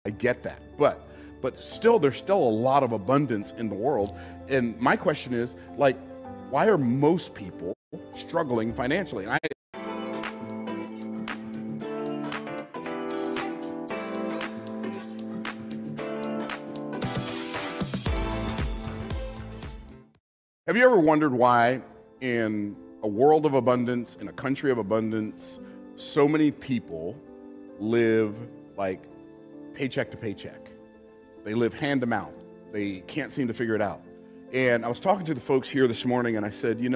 I get that, but still, there's still a lot of abundance in the world. And my question is, like, why are most people struggling financially? And have you ever wondered why in a world of abundance, in a country of abundance, so many people live like paycheck to paycheck? They live hand to mouth. They can't seem to figure it out. And I was talking to the folks here this morning and I said, I don't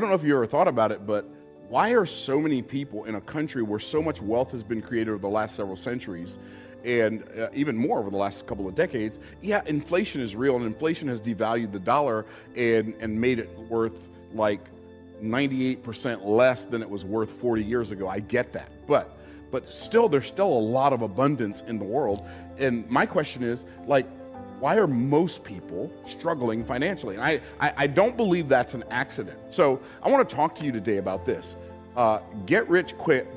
know if you ever thought about it, but why are so many people in a country where so much wealth has been created over the last several centuries and even more over the last couple of decades? Yeah, inflation is real, and inflation has devalued the dollar and made it worth like 98% less than it was worth 40 years ago. I get that. But still, there's still a lot of abundance in the world. And my question is, like, why are most people struggling financially? And I don't believe that's an accident. So I want to talk to you today about this. Get rich quick,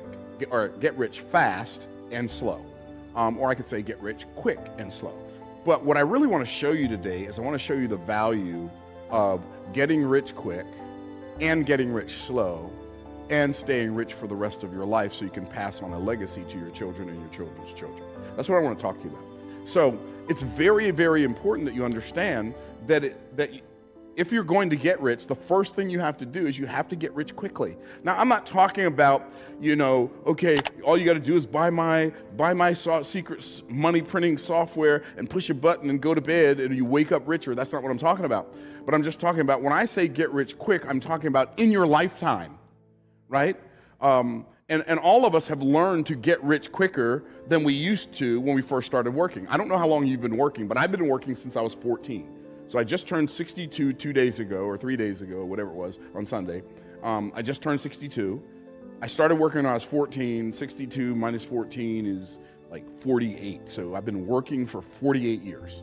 or get rich fast and slow. Or I could say get rich quick and slow. But what I really want to show you today is I want to show you the value of getting rich quick and getting rich slow and staying rich for the rest of your life so you can pass on a legacy to your children and your children's children. That's what I want to talk to you about. So it's very, very important that you understand that if you're going to get rich, the first thing you have to do is you have to get rich quickly. Now, I'm not talking about, okay, all you got to do is buy my secret money printing software and push a button and go to bed and you wake up richer. That's not what I'm talking about. But I'm just talking about when I say get rich quick, I'm talking about in your lifetime, right? And all of us have learned to get rich quicker than we used to when we first started working. I don't know how long you've been working, but I've been working since I was 14. So I just turned 62 2 days ago, or 3 days ago, whatever it was, on Sunday. I just turned 62. I started working when I was 14. 62 minus 14 is like 48. So I've been working for 48 years.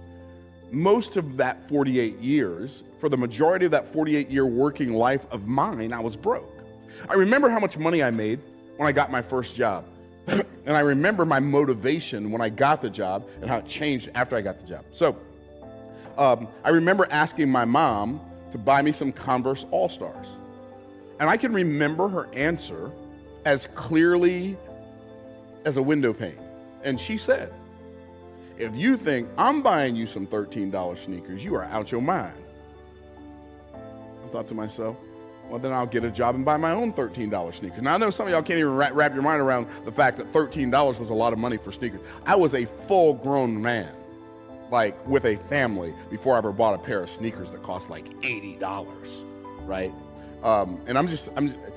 Most of that 48 years, for the majority of that 48-year working life of mine, I was broke. I remember how much money I made when I got my first job. And I remember my motivation when I got the job and how it changed after I got the job. So I remember asking my mom to buy me some Converse All-Stars. And I can remember her answer as clearly as a window pane. And she said, "If you think I'm buying you some $13 sneakers, you are out your mind." I thought to myself, well, then I'll get a job and buy my own $13 sneakers. Now, I know some of y'all can't even wrap your mind around the fact that $13 was a lot of money for sneakers. I was a full-grown man, like with a family, before I ever bought a pair of sneakers that cost like $80, right?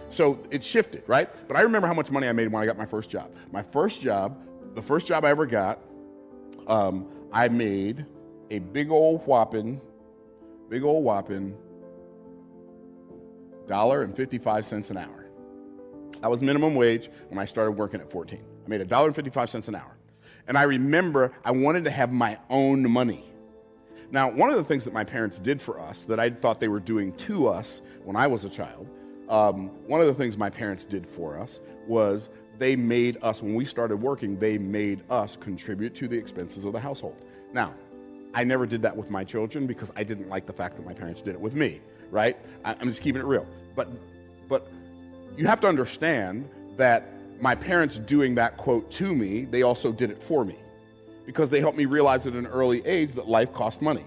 So it shifted, right? But I remember how much money I made when I got my first job. My first job, the first job I ever got, I made a big old whopping $1.55 an hour. That was minimum wage when I started working at 14. I made $1.55 an hour. And I remember I wanted to have my own money. Now, one of the things that my parents did for us that I thought they were doing to us when I was a child, one of the things my parents did for us was they made us, when we started working, they made us contribute to the expenses of the household. Now, I never did that with my children because I didn't like the fact that my parents did it with me, right? I'm just keeping it real. But you have to understand that my parents doing that quote to me, they also did it for me because they helped me realize at an early age that life cost money,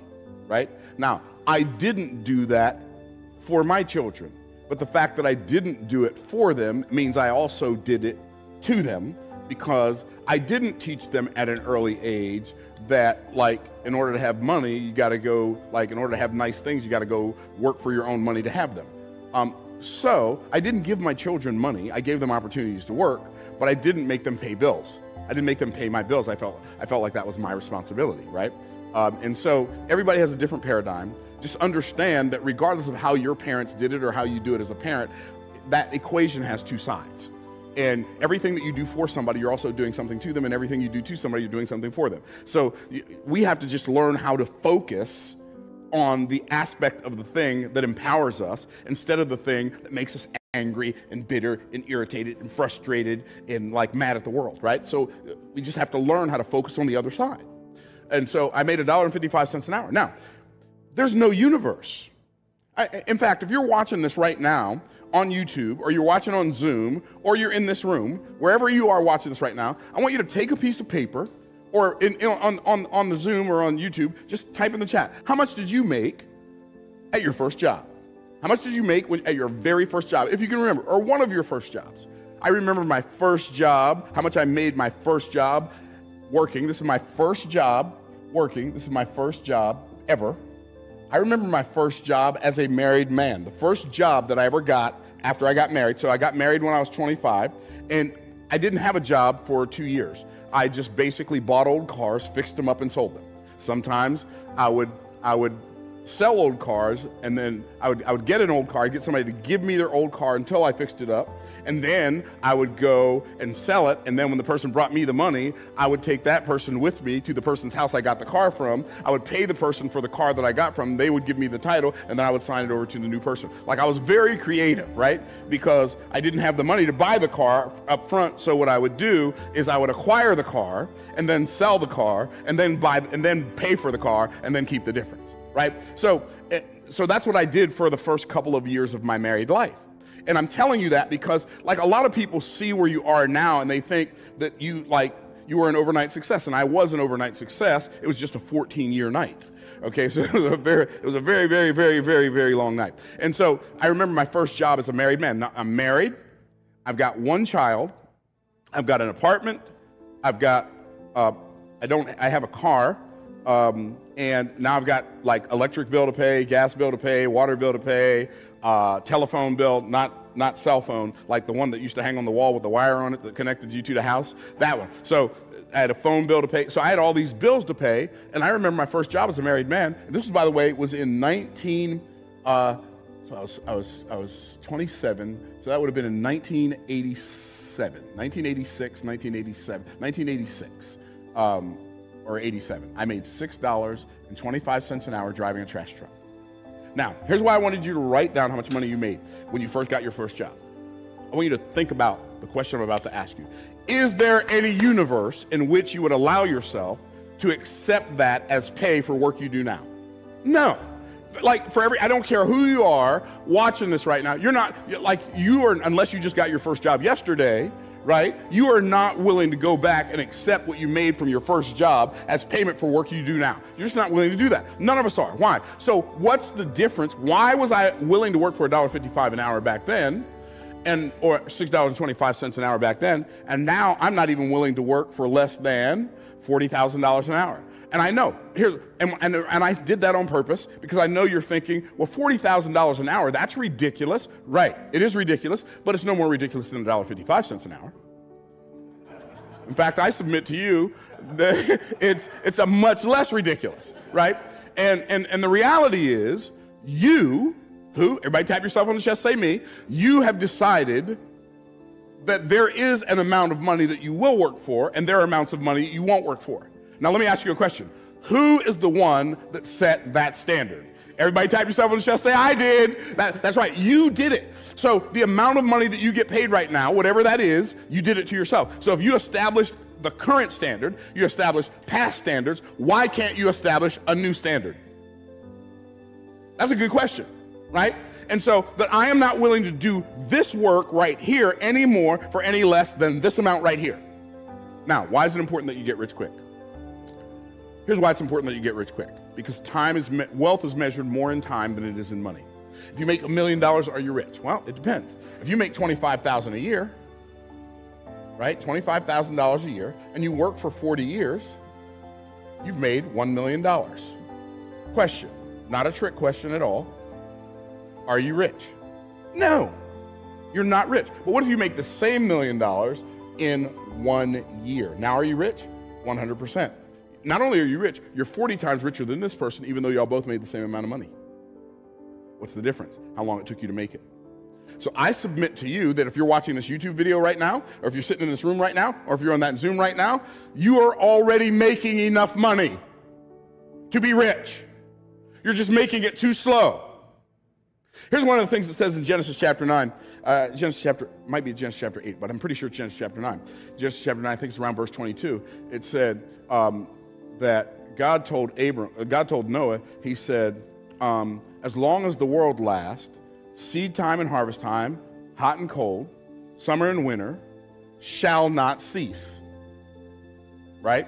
right? Now, I didn't do that for my children, but the fact that I didn't do it for them means I also did it to them because I didn't teach them at an early age that, like, in order to have money, you got to go, like, in order to have nice things, you got to go work for your own money to have them. So I didn't give my children money. I gave them opportunities to work, but I didn't make them pay bills. I didn't make them pay my bills. I felt like that was my responsibility, right? And so everybody has a different paradigm. Just understand that regardless of how your parents did it or how you do it as a parent, that equation has two sides. And everything that you do for somebody, you're also doing something to them, and everything you do to somebody, you're doing something for them. So we have to just learn how to focus on the aspect of the thing that empowers us instead of the thing that makes us angry and bitter and irritated and frustrated and like mad at the world, right? So we just have to learn how to focus on the other side. And so I made $1.55 an hour. Now, there's no universe. In fact, if you're watching this right now on YouTube, or you're watching on Zoom, or you're in this room, wherever you are watching this right now, I want you to take a piece of paper, or on the Zoom or on YouTube, just type in the chat, how much did you make at your first job? How much did you make at your very first job, if you can remember, or one of your first jobs? I remember my first job, how much I made my first job working. This is my first job working. This is my first job ever. I remember my first job as a married man, the first job that I ever got after I got married. So I got married when I was 25, and I didn't have a job for 2 years. I just basically bought old cars, fixed them up, and sold them. Sometimes I would sell old cars, and then I would get an old car, I'd get somebody to give me their old car until I fixed it up, and then I would go and sell it, and then when the person brought me the money, I would take that person with me to the person's house I got the car from. I would pay the person for the car that I got from, they would give me the title, and then I would sign it over to the new person. Like, I was very creative, right? Because I didn't have the money to buy the car up front, so what I would do is I would acquire the car, and then sell the car, and then pay for the car, and then keep the difference. Right? So that's what I did for the first couple of years of my married life. And I'm telling you that because, like, a lot of people see where you are now and they think that you were an overnight success. And I was an overnight success. It was just a 14-year night. Okay, so it was a very, very, very, very, very long night. And so I remember my first job as a married man. Now, I'm married. I've got one child. I've got an apartment. I've got, I have a car. And now I've got like electric bill to pay, gas bill to pay, water bill to pay, telephone bill, not cell phone, like the one that used to hang on the wall with the wire on it that connected you to the house, that one. So I had a phone bill to pay. So I had all these bills to pay. And I remember my first job as a married man. And this was, by the way, was in I was 27. So that would have been in 1986. Or 87. I made $6.25 an hour driving a trash truck. Now, here's why I wanted you to write down how much money you made when you first got your first job. I want you to think about the question I'm about to ask you. Is there any universe in which you would allow yourself to accept that as pay for work you do now? No. Like, I don't care who you are watching this right now, unless you just got your first job yesterday, right? You are not willing to go back and accept what you made from your first job as payment for work you do now. You're just not willing to do that. None of us are. Why? So what's the difference? Why was I willing to work for $1.55 an hour back then, or $6.25 an hour back then, and now I'm not even willing to work for less than $40,000 an hour? And I know, and I did that on purpose because I know you're thinking, well, $40,000 an hour, that's ridiculous. Right, it is ridiculous, but it's no more ridiculous than $1.55 an hour. In fact, I submit to you that it's a much less ridiculous, right? And the reality is, everybody tap yourself on the chest, say me, you have decided that there is an amount of money that you will work for, and there are amounts of money you won't work for. Now, let me ask you a question. Who is the one that set that standard? Everybody type yourself on the chest, say, I did. That's right, you did it. So the amount of money that you get paid right now, whatever that is, you did it to yourself. So if you establish the current standard, you establish past standards, why can't you establish a new standard? That's a good question, right? And so that I am not willing to do this work right here anymore for any less than this amount right here. Now, why is it important that you get rich quick? Here's why it's important that you get rich quick. Because wealth is measured more in time than it is in money. If you make $1 million, are you rich? Well, it depends. If you make $25,000 a year, right, $25,000 a year, and you work for 40 years, you've made $1 million. Question, not a trick question at all. Are you rich? No, you're not rich. But what if you make the same $1 million in 1 year? Now are you rich? 100%. Not only are you rich, you're 40 times richer than this person, even though y'all both made the same amount of money. What's the difference? How long it took you to make it. So I submit to you that if you're watching this YouTube video right now, or if you're sitting in this room right now, or if you're on that Zoom right now, you are already making enough money to be rich. You're just making it too slow. Here's one of the things it says in Genesis chapter 9. Might be Genesis chapter 8, but I'm pretty sure it's Genesis chapter 9. Genesis chapter 9, I think it's around verse 22. It said that God told Noah, he said, as long as the world lasts, seed time and harvest time, hot and cold, summer and winter, shall not cease. Right?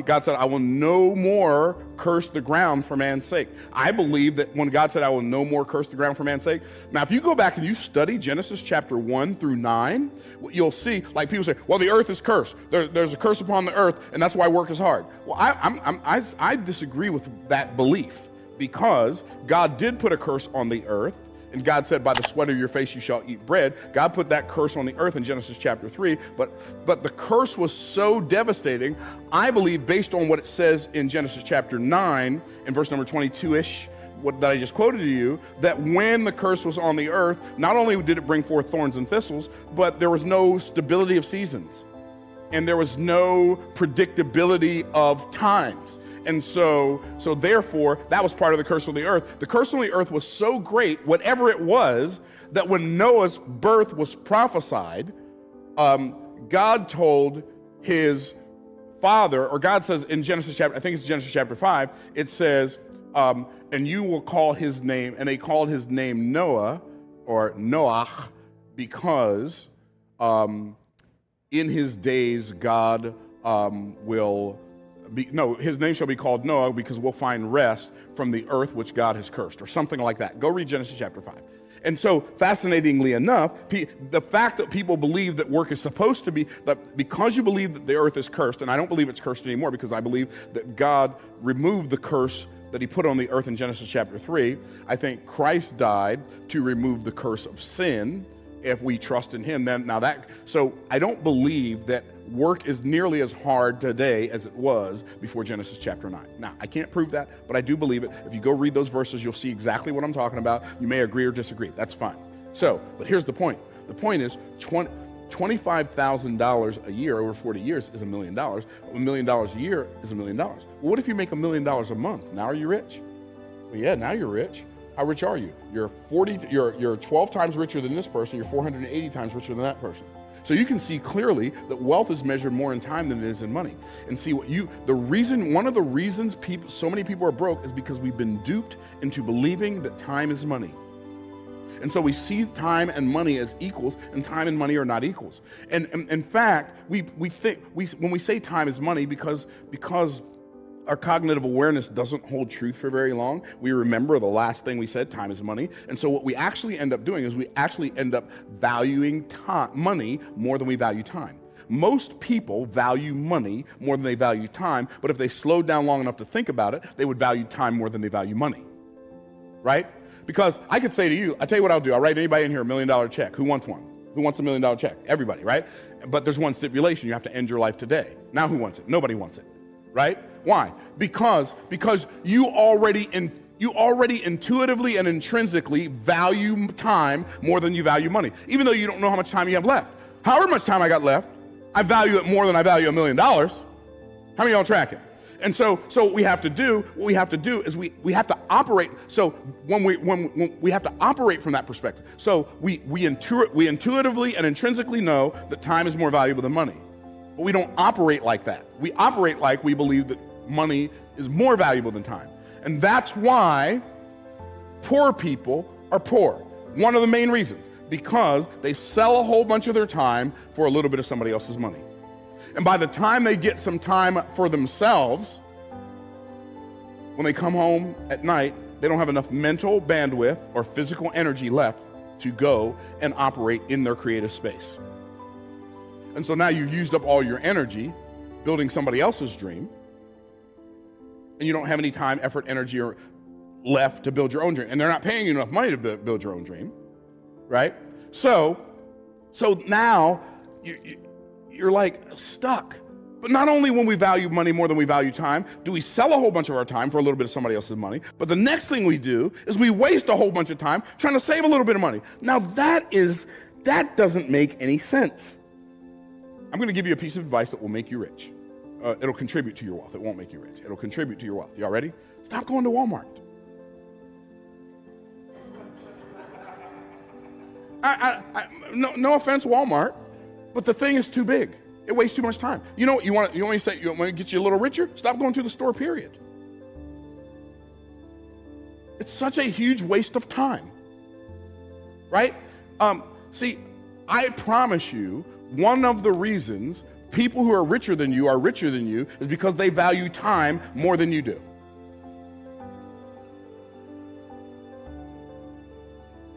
God said, I will no more curse the ground for man's sake. I believe that when God said, I will no more curse the ground for man's sake. Now, if you go back and you study Genesis chapter 1 through 9, you'll see, like people say, well, the earth is cursed. There's a curse upon the earth, and that's why work is hard. Well, I disagree with that belief, because God did put a curse on the earth. And God said, by the sweat of your face you shall eat bread. God put that curse on the earth in Genesis chapter 3. But the curse was so devastating, I believe, based on what it says in Genesis chapter 9, in verse number 22-ish, that I just quoted to you, that when the curse was on the earth, not only did it bring forth thorns and thistles, but there was no stability of seasons. And there was no predictability of times. And so therefore, that was part of the curse on the earth. The curse on the earth was so great, whatever it was, that when Noah's birth was prophesied, God told his father, or God says in Genesis chapter, I think it's Genesis chapter 5, it says, and you will call his name, and they called his name Noah, or Noach, because in his days God his name shall be called Noah, because we'll find rest from the earth which God has cursed, or something like that. Go read Genesis chapter 5. And so, fascinatingly enough, the fact that people believe that work is supposed to be, that because you believe that the earth is cursed, and I don't believe it's cursed anymore, because I believe that God removed the curse that he put on the earth in Genesis chapter 3. I think Christ died to remove the curse of sin. If we trust in him, so I don't believe that work is nearly as hard today as it was before Genesis chapter 9. Now, I can't prove that, but I do believe it. If you go read those verses, you'll see exactly what I'm talking about. You may agree or disagree. That's fine. So, but here's the point. The point is $25,000 a year over 40 years is $1 million. $1 million a year is $1 million. Well, what if you make $1 million a month? Now are you rich? Well, yeah, now you're rich. How rich are you? You're 12 times richer than this person. You're 480 times richer than that person. So you can see clearly that wealth is measured more in time than it is in money. And see one of the reasons so many people are broke is because we've been duped into believing that time is money. And so we see time and money as equals, and time and money are not equals. And in fact, when we say time is money, because our cognitive awareness doesn't hold truth for very long. We remember the last thing we said, time is money. And so what we actually end up doing is we actually end up valuing money more than we value time. Most people value money more than they value time, but if they slowed down long enough to think about it, they would value time more than they value money, right? Because I could say to you, I tell you what I'll do. I'll write anybody in here $1 million check. Who wants one? Who wants $1 million check? Everybody, right? But there's one stipulation. You have to end your life today. Now who wants it? Nobody wants it. Right? Why? Because you already intuitively and intrinsically value time more than you value money, even though you don't know how much time you have left. However much time I got left, I value it more than I value $1 million. How many of y'all tracking? And so what we have to do is we have to operate. So when we have to operate from that perspective. So we intuitively and intrinsically know that time is more valuable than money. But we don't operate like that. We operate like we believe that money is more valuable than time. And that's why poor people are poor. One of the main reasons, because they sell a whole bunch of their time for a little bit of somebody else's money. And by the time they get some time for themselves, when they come home at night, they don't have enough mental bandwidth or physical energy left to go and operate in their creative space. And so now you've used up all your energy building somebody else's dream, and you don't have any time, effort, energy left to build your own dream. And they're not paying you enough money to build your own dream, right? So now you're like stuck. But not only when we value money more than we value time, do we sell a whole bunch of our time for a little bit of somebody else's money, but the next thing we do is we waste a whole bunch of time trying to save a little bit of money. Now that doesn't make any sense. I'm going to give you a piece of advice that will make you rich. It'll contribute to your wealth. It won't make you rich. It'll contribute to your wealth. Y'all ready? Stop going to Walmart. No offense, Walmart, but the thing is too big. It wastes too much time. You know what you want to say? You want to get you a little richer? Stop going to the store, period. It's such a huge waste of time, right? See, I promise you, one of the reasons people who are richer than you is because they value time more than you do.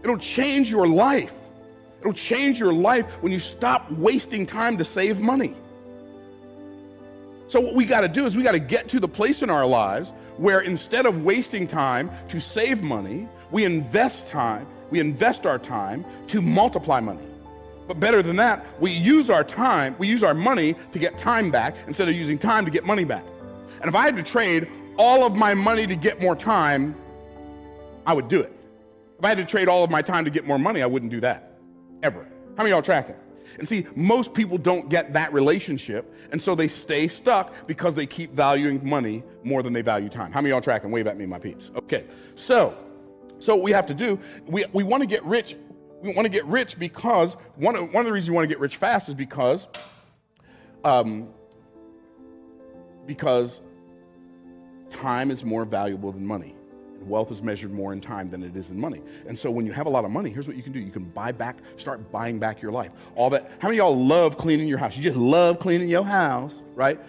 It'll change your life. It'll change your life when you stop wasting time to save money. So what we got to do is we got to get to the place in our lives where instead of wasting time to save money, we invest our time to multiply money. But better than that, we use our money to get time back instead of using time to get money back. And if I had to trade all of my money to get more time, I would do it. If I had to trade all of my time to get more money, I wouldn't do that, ever. How many of y'all tracking? And see, most people don't get that relationship, and so they stay stuck because they keep valuing money more than they value time. How many of y'all tracking? Wave at me, my peeps. Okay, so what we have to do, we want to get rich. We want to get rich because one of the reasons you want to get rich fast is because time is more valuable than money. And wealth is measured more in time than it is in money. And so when you have a lot of money, here's what you can do. You can start buying back your life. All that. How many of y'all love cleaning your house? You just love cleaning your house, right?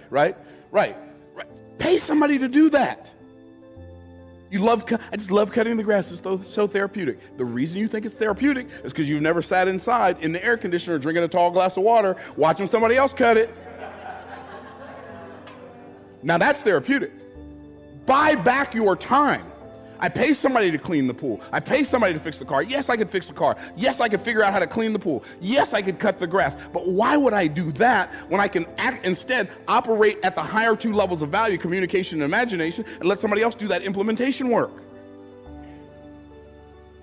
Pay somebody to do that. I just love cutting the grass. It's so therapeutic. The reason you think it's therapeutic is because you've never sat inside in the air conditioner drinking a tall glass of water, watching somebody else cut it. Now that's therapeutic. Buy back your time. I pay somebody to clean the pool. I pay somebody to fix the car. Yes, I could fix the car. Yes, I could figure out how to clean the pool. Yes, I could cut the grass. But why would I do that when I can instead operate at the higher two levels of value, communication and imagination, and let somebody else do that implementation work?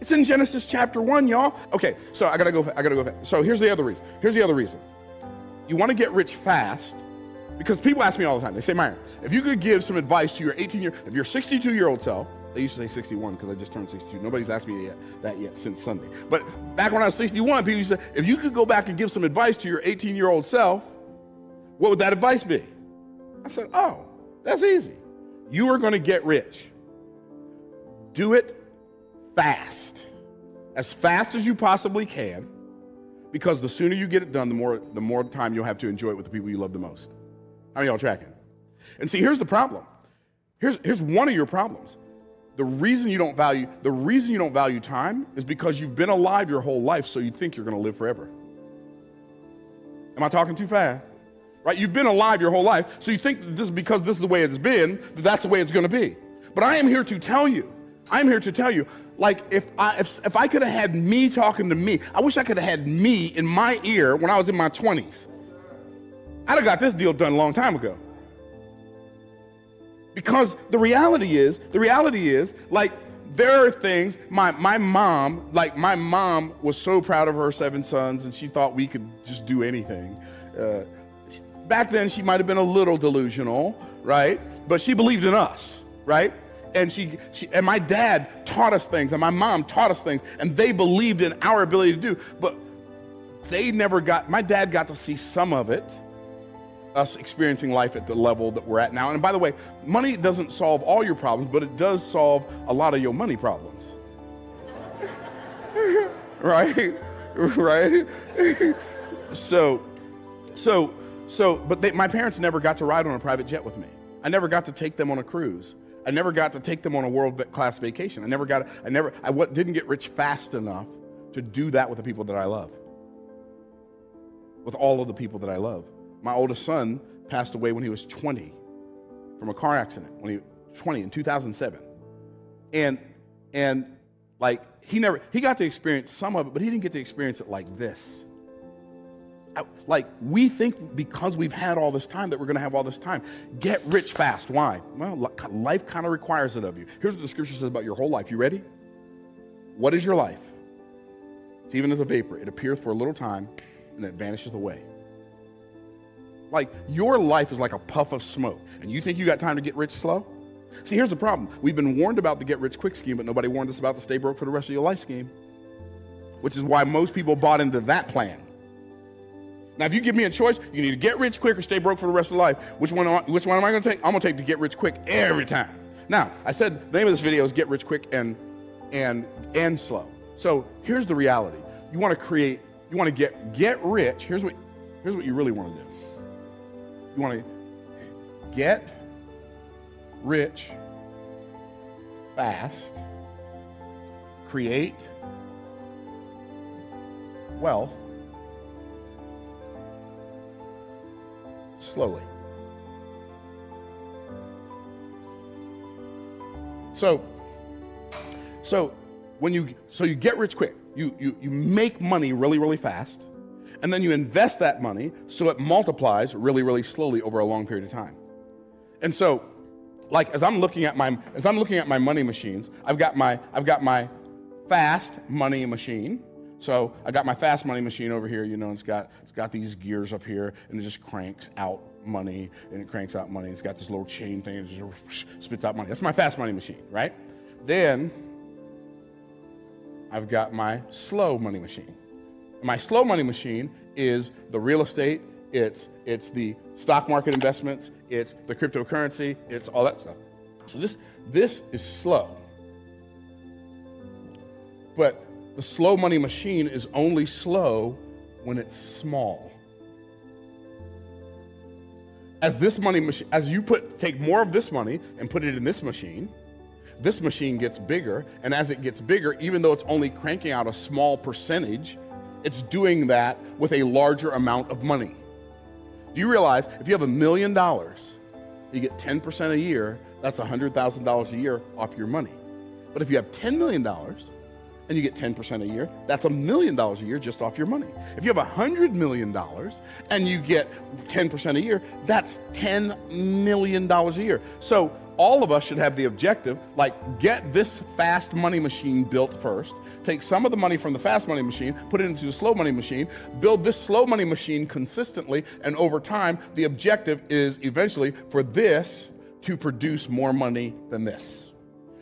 It's in Genesis chapter 1, y'all. Okay, so I gotta go fast. So here's the other reason. You want to get rich fast because people ask me all the time. They say, Myron, if you could give some advice to your if your 62-year-old self. They used to say 61 because I just turned 62. Nobody's asked me that yet since Sunday. But back when I was 61, people used to say, if you could go back and give some advice to your 18-year-old self, what would that advice be? I said, oh, that's easy. You are going to get rich. Do it fast. As fast as you possibly can, because the sooner you get it done, the more time you'll have to enjoy it with the people you love the most. How many of y'all tracking? And see, here's the problem. Here's one of your problems. The reason you don't value time is because you've been alive your whole life, so you think you're going to live forever. Am I talking too fast? Right? You've been alive your whole life, so you think that because this is the way it's been, that's the way it's going to be. But I am here to tell you, like if I could have had me talking to me, I wish I could have had me in my ear when I was in my 20s. I'd have got this deal done a long time ago. Because the reality is, like, there are things, my mom was so proud of her 7 sons, and she thought we could just do anything. Back then, she might have been a little delusional, right? But she believed in us, right? And and my dad taught us things, and my mom taught us things, and they believed in our ability to do. But my dad got to see some of it, us experiencing life at the level that we're at now. And by the way, money doesn't solve all your problems, but it does solve a lot of your money problems. Right? But my parents never got to ride on a private jet with me. I never got to take them on a cruise. I never got to take them on a world-class vacation. I didn't get rich fast enough to do that with the people that I love. With all of the people that I love. My oldest son passed away when he was 20 from a car accident, when he was 20 in 2007. And like, he got to experience some of it, but he didn't get to experience it like this. We think because we've had all this time that we're going to have all this time. Get rich fast. Why? Well, life kind of requires it of you. Here's what the scripture says about your whole life. You ready? What is your life? It's even as a vapor. It appears for a little time and it vanishes away. Like, your life is like a puff of smoke, and you think you got time to get rich slow? See, here's the problem. We've been warned about the get rich quick scheme, but nobody warned us about the stay broke for the rest of your life scheme. which is why most people bought into that plan. Now, if you give me a choice, you need to get rich quick or stay broke for the rest of life. Which one am I going to take? I'm going to take the get rich quick every time. Now, I said the name of this video is Get Rich Quick and Slow. So here's the reality. You want to get rich. Here's what you really want to do. You want to get rich fast, create wealth slowly. So you get rich quick. You make money really, really fast, and then you invest that money so it multiplies really, really slowly over a long period of time. And so, like as I'm looking at my money machines, I've got my fast money machine. So I got my fast money machine over here, and it's got these gears up here, and it just cranks out money, and it cranks out money. It's got this little chain thing, and it just spits out money. That's my fast money machine, right? Then I've got my slow money machine. My slow money machine is the real estate, it's the stock market investments, it's the cryptocurrency, it's all that stuff. So this is slow. But the slow money machine is only slow when it's small. As you take more of this money and put it in this machine gets bigger, and as it gets bigger, even though it's only cranking out a small percentage, it's doing that with a larger amount of money. Do you realize if you have $1 million, you get 10% a year, that's $100,000 a year off your money. But if you have $10 million and you get 10% a year, that's $1 million a year just off your money. If you have $100 million and you get 10% a year, that's $10 million a year. So all of us should have the objective, like get this fast money machine built first, take some of the money from the fast money machine, put it into the slow money machine, build this slow money machine consistently, and over time, the objective is eventually for this to produce more money than this.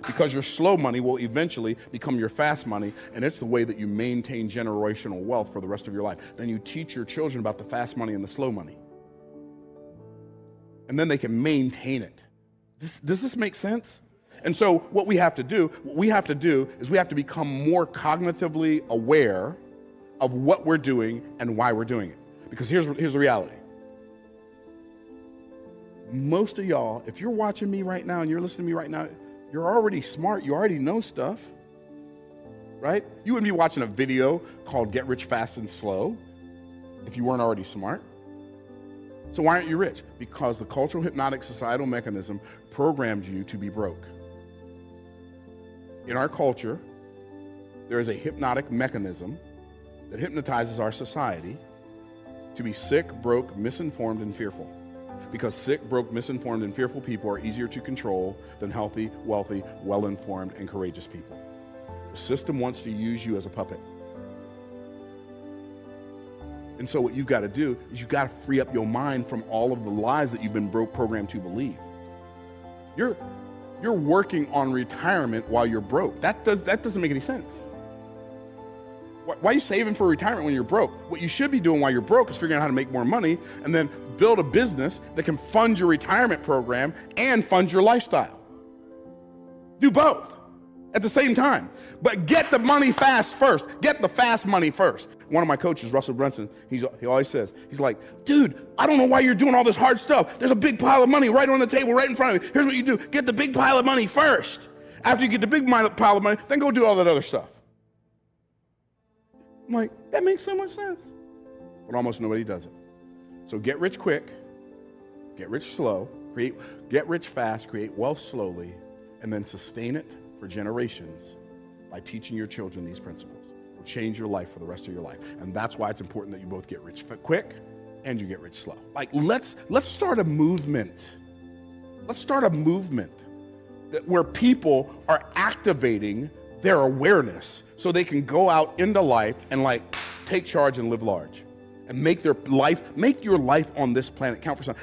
Because your slow money will eventually become your fast money, and it's the way that you maintain generational wealth for the rest of your life. Then you teach your children about the fast money and the slow money. And then they can maintain it. Does this make sense? And so what we have to do is we have to become more cognitively aware of what we're doing and why we're doing it. Because here's the reality. Most of y'all, if you're watching me right now and you're listening to me right now, you're already smart. You already know stuff, right? You wouldn't be watching a video called Get Rich Fast and Slow if you weren't already smart. So why aren't you rich? Because the cultural hypnotic societal mechanism programmed you to be broke. In our culture, there is a hypnotic mechanism that hypnotizes our society to be sick, broke, misinformed, and fearful. Because sick, broke, misinformed, and fearful people are easier to control than healthy, wealthy, well-informed, and courageous people. The system wants to use you as a puppet. And so what you've got to do is you've got to free up your mind from all of the lies that you've been programmed to believe. You're working on retirement while you're broke. That doesn't make any sense. Why are you saving for retirement when you're broke? What you should be doing while you're broke is figuring out how to make more money and then build a business that can fund your retirement program and fund your lifestyle. Do both at the same time. But get the money fast first. Get the fast money first. One of my coaches, Russell Brunson, he always says, he's like, dude, I don't know why you're doing all this hard stuff. There's a big pile of money right on the table, right in front of you. Here's what you do. Get the big pile of money first. After you get the big pile of money, then go do all that other stuff. I'm like, that makes so much sense. But almost nobody does it. So get rich quick, get rich slow, get rich fast, create wealth slowly, and then sustain it for generations by teaching your children these principles. It will change your life for the rest of your life. And that's why it's important that you both get rich quick and you get rich slow. Like, let's start a movement. Let's start a movement where people are activating their awareness so they can go out into life and like take charge and live large and make your life on this planet count for something.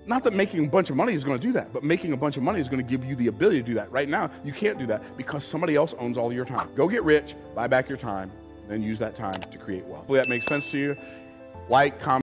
Not that making a bunch of money is going to do that, but making a bunch of money is going to give you the ability to do that. Right now, you can't do that because somebody else owns all your time. Go get rich, buy back your time, and use that time to create wealth. Hopefully that makes sense to you. Like, comment.